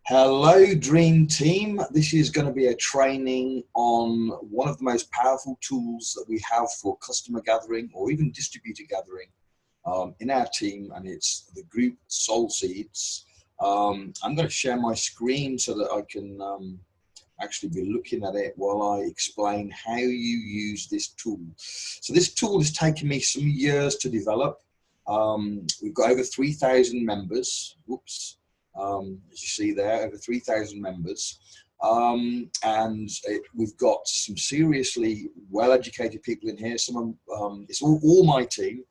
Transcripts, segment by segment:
Hello, Dream Team. This is going to be a training on one of the most powerful tools that we have for customer gathering or even distributor gathering in our team, and it's the group SoulSeeds. I'm going to share my screen so that I can actually be looking at it while I explain how you use this tool. So this tool has taken me some years to develop. We've got over 3,000 members. Whoops. As you see there, over 3,000 members. We've got some seriously well-educated people in here. It's all my team.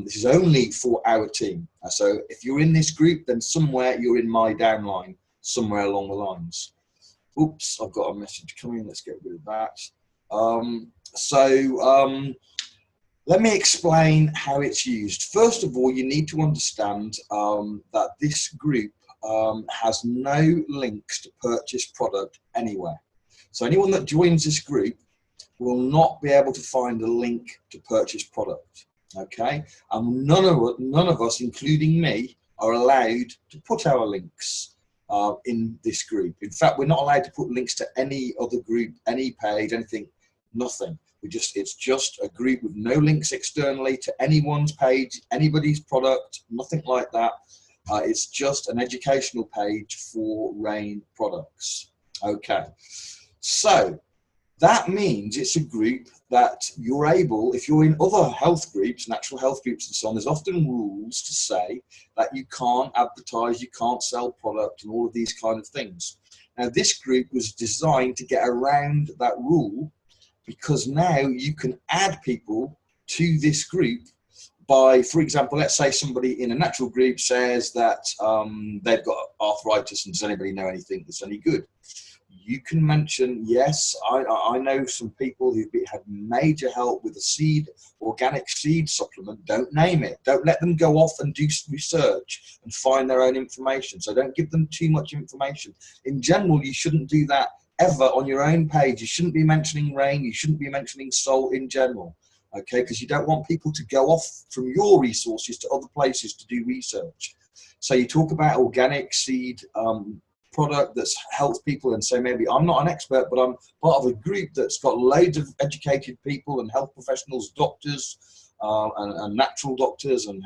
This is only for our team. So if you're in this group, then somewhere you're in my downline, somewhere along the lines. Oops, I've got a message coming. Let's get rid of that. Let me explain how it's used. First of all, you need to understand that this group has no links to purchase product anywhere. So anyone that joins this group will not be able to find a link to purchase product, okay? And none of us, including me, are allowed to put our links in this group. In fact, we're not allowed to put links to any other group, any page, anything, nothing. It's just a group with no links externally to anyone's page, anybody's product, nothing like that. It's just an educational page for RAIN products. Okay, so that means it's a group that you're able, if you're in other health groups, natural health groups and so on, there's often rules to say that you can't advertise, you can't sell product and all of these kind of things. Now this group was designed to get around that rule, because now you can add people to this group by, for example, let's say somebody in a natural group says that they've got arthritis, and does anybody know anything that's any good? You can mention, yes, I know some people who've had major help with a organic seed supplement. Don't name it. Don't let them go off and do research and find their own information. So don't give them too much information. In general, you shouldn't do that ever on your own page. You shouldn't be mentioning RAIN. You shouldn't be mentioning Soul in general. Okay, because you don't want people to go off from your resources to other places to do research. So you talk about organic seed product that's helped people, and say maybe I'm not an expert, but I'm part of a group that's got loads of educated people and health professionals, doctors, and natural doctors and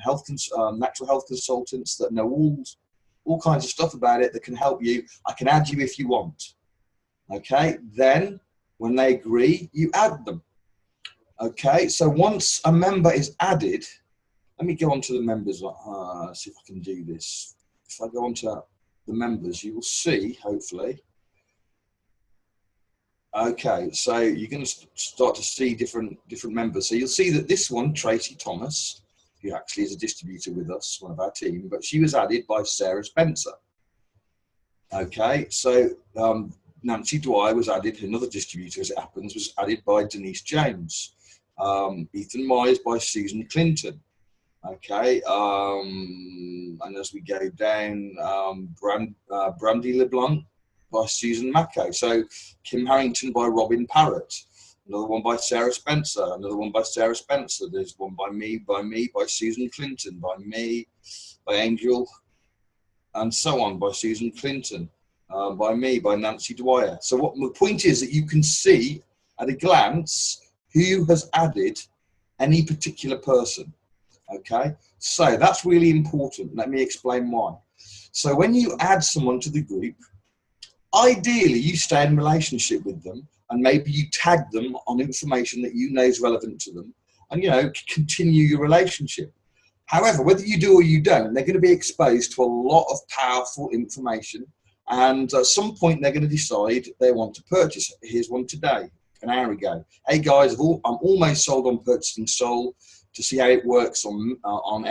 natural health consultants that know all kinds of stuff about it that can help you. I can add you if you want. Okay, then when they agree, you add them. Okay, so once a member is added, let me go on to the members, see if I can do this. If I go on to the members, you will see, hopefully. Okay, so you're going to start to see different members. So you'll see that this one, Tracy Thomas, who actually is a distributor with us, one of our team, but she was added by Sarah Spencer. Okay, so Nancy Dwyer was added, another distributor as it happens, was added by Denise James. Ethan Myers by Susan Clinton. Okay, and as we go down, Brandy LeBlanc by Susan Macco. So Kim Harrington by Robin Parrott. Another one by Sarah Spencer. Another one by Sarah Spencer. There's one by me, by Susan Clinton, by me, by Angel, and so on, by Susan Clinton, by me, by Nancy Dwyer. So what the point is that you can see at a glance who has added any particular person. Okay, so that's really important. Let me explain why. So when you add someone to the group, ideally you stay in relationship with them, and maybe you tag them on information that you know is relevant to them, and continue your relationship. However, whether you do or you don't, they're going to be exposed to a lot of powerful information, and at some point they're going to decide they want to purchase. Here's one today, an hour ago. Hey guys, I'm almost sold on purchasing Soul to see how it works on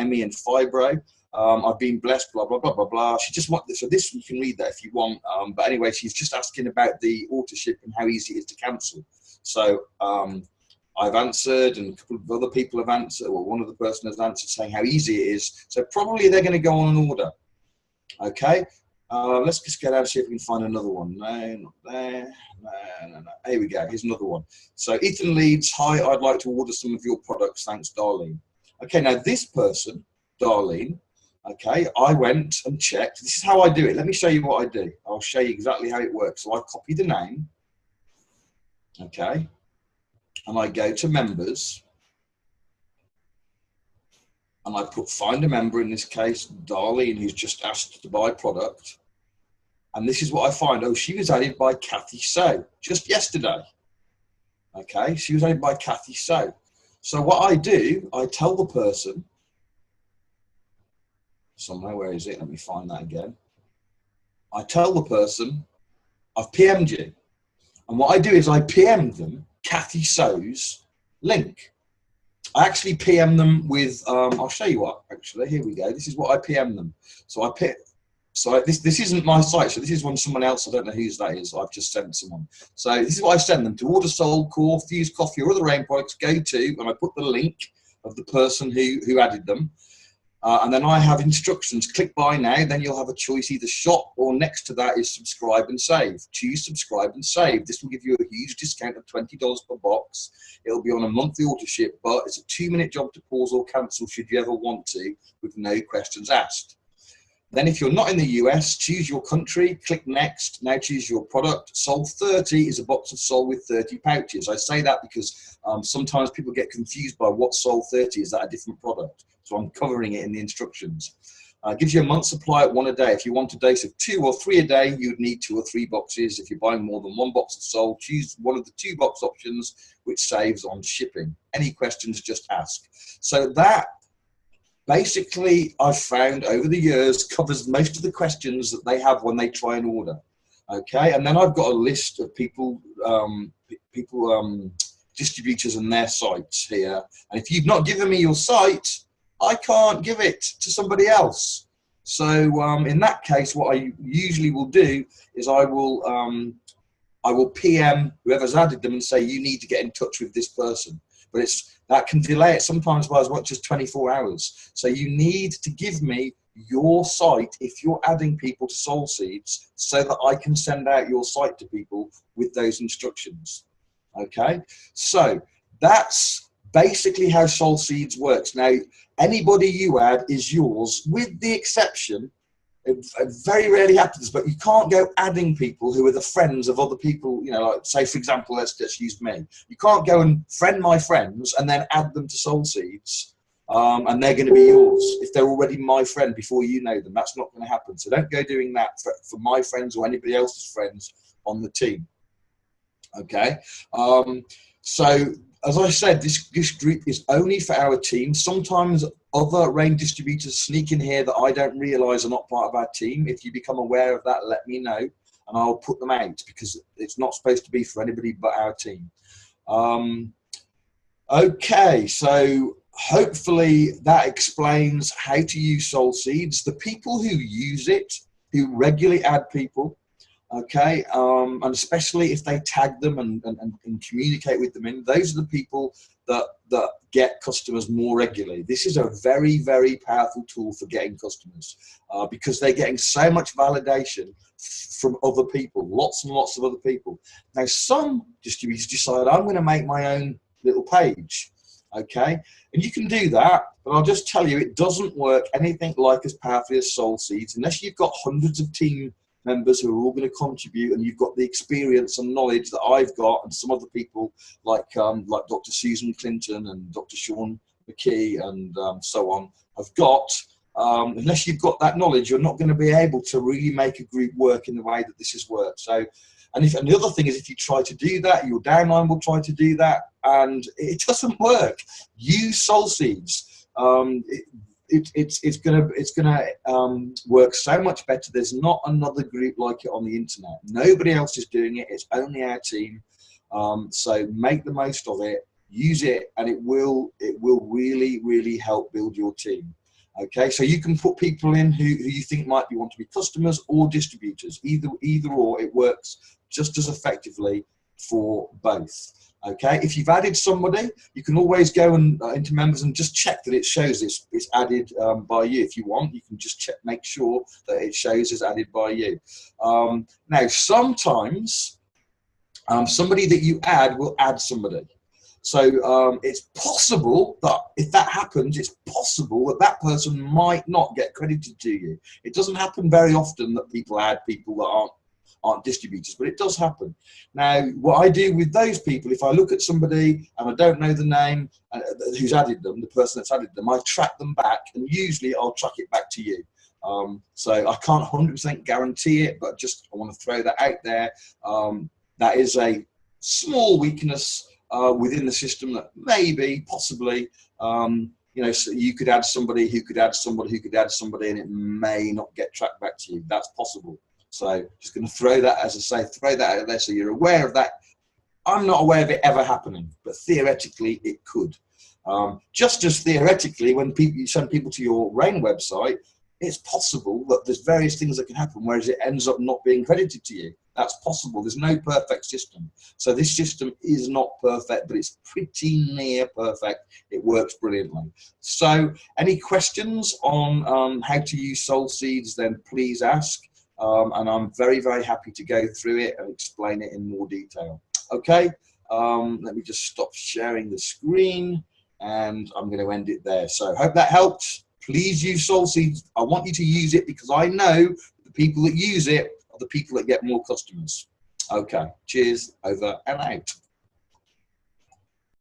ME and fibro. I've been blessed, blah, blah, blah, blah, blah. She just wants this. So this, you can read that if you want. But anyway, she's just asking about the auto-ship and how easy it is to cancel. So I've answered, and a couple of other people have answered, or one of the person has answered saying how easy it is. So probably they're going to go on an order. Okay. Let's just get out and see if we can find another one. No, not there. No. Here we go. Here's another one. So Ethan Leeds, hi, I'd like to order some of your products. Thanks, Darlene. Okay, now this person, Darlene, Okay, I went and checked. This is how I do it. Let me show you what I do. I'll show you exactly how it works. So I copy the name, okay, and I go to members, and I put find a member, in this case, Darlene, who's just asked to buy product. And this is what I find. Oh, she was added by Kathy So just yesterday. Okay, she was added by Kathy So. So what I do, I tell the person, somewhere, where is it? Let me find that again. I tell the person, I've PM'd you. And what I do is I PM them Kathy So's link. I actually PM them with, I'll show you what, actually, here we go. This is what I PM them. So this isn't my site, so this is one someone else, I don't know whose that is, I've just sent someone. So this is what I send them to: order Soul Core, Fuse Coffee or other rain products, go to, and I put the link of the person who added them. And then I have instructions: click buy now, then you'll have a choice, either shop or next to that is subscribe and save. Choose subscribe and save. This will give you a huge discount of $20 per box. It'll be on a monthly auto ship, but it's a 2-minute job to pause or cancel should you ever want to, with no questions asked. Then if you're not in the US, choose your country, click next. Now choose your product. Soul 30 is a box of Soul with 30 pouches. I say that because sometimes people get confused by what Soul 30 is. That a different product? So I'm covering it in the instructions. Gives you a month's supply at 1 a day. If you want a dose of 2 or 3 a day, you'd need 2 or 3 boxes. If you're buying more than 1 box of Soul, choose one of the 2 box options, which saves on shipping. Any questions, just ask. So that, basically, I've found over the years, covers most of the questions that they have when they try and order. Okay, and then I've got a list of people, distributors and their sites here. And if you've not given me your site, I can't give it to somebody else. So in that case, what I usually will do is I will PM whoever's added them and say, you need to get in touch with this person. But that can delay it sometimes by as much as 24 hours. So you need to give me your site if you're adding people to SoulSeeds, so that I can send out your site to people with those instructions. Okay, so that's basically how SoulSeeds works. Now, anybody you add is yours, with the exception, it very rarely happens, but you can't go adding people who are the friends of other people. You know, like, say, for example, let's use me. You can't go and friend my friends and then add them to SoulSeeds, and they're going to be yours if they're already my friend before you know them. That's not going to happen. So don't go doing that for my friends or anybody else's friends on the team. Okay, so as I said, this group is only for our team. Sometimes other rain distributors sneak in here that I don't realise are not part of our team. If you become aware of that, let me know, and I'll put them out, because it's not supposed to be for anybody but our team. Okay, so hopefully that explains how to use SoulSeeds. The people who use it, who regularly add people, okay, and especially if they tag them and communicate with them, those are the people that get customers more regularly. This is a very, very powerful tool for getting customers, because they're getting so much validation from other people, lots and lots of other people. Now, some distributors decide, I'm going to make my own little page, okay, and you can do that, but I'll just tell you, it doesn't work anything like as powerfully as SoulSeeds unless you've got hundreds of team members who are all going to contribute, and you've got the experience and knowledge that I've got, and some other people like Dr. Susan Clinton and Dr. Sean McKee and so on have got. Unless you've got that knowledge, you're not going to be able to really make a group work in the way that this has worked. So, and the other thing is, if you try to do that, your downline will try to do that, and it doesn't work. Use SoulSeeds. It's gonna work so much better. There's not another group like it on the internet. Nobody else is doing it. It's only our team. So make the most of it. Use it, and it will really, really help build your team. Okay, so you can put people in who you think want to be customers or distributors. Either or, it works just as effectively for both. Okay, if you've added somebody, you can always go into members and just check that it shows it's added by you. If you want, you can just check, make sure that it shows as added by you. Now, sometimes somebody that you add will add somebody. So it's possible that if that happens, it's possible that that person might not get credited to you. It doesn't happen very often that people add people that aren't distributors, but it does happen. Now, what I do with those people, if I look at somebody and I don't know the name who's added them, the person that's added them, I track them back, and usually I'll track it back to you. So I can't 100% guarantee it, but just I want to throw that out there. That is a small weakness within the system that maybe, possibly, you know, so you could add somebody who could add somebody who could add somebody, and it may not get tracked back to you. That's possible. So just going to throw that, as I say, throw that out there so you're aware of that. I'm not aware of it ever happening, but theoretically it could. Just as theoretically, when you send people to your RAIN website, it's possible that there's various things that can happen, whereas it ends up not being credited to you. That's possible. There's no perfect system. So this system is not perfect, but it's pretty near perfect. It works brilliantly. So any questions on how to use SoulSeeds, then please ask. And I'm very, very happy to go through it and explain it in more detail. Okay, let me just stop sharing the screen, and I'm going to end it there. So hope that helped. Please use SoulSeeds. I want you to use it because I know the people that use it are the people that get more customers. Okay, cheers, over and out.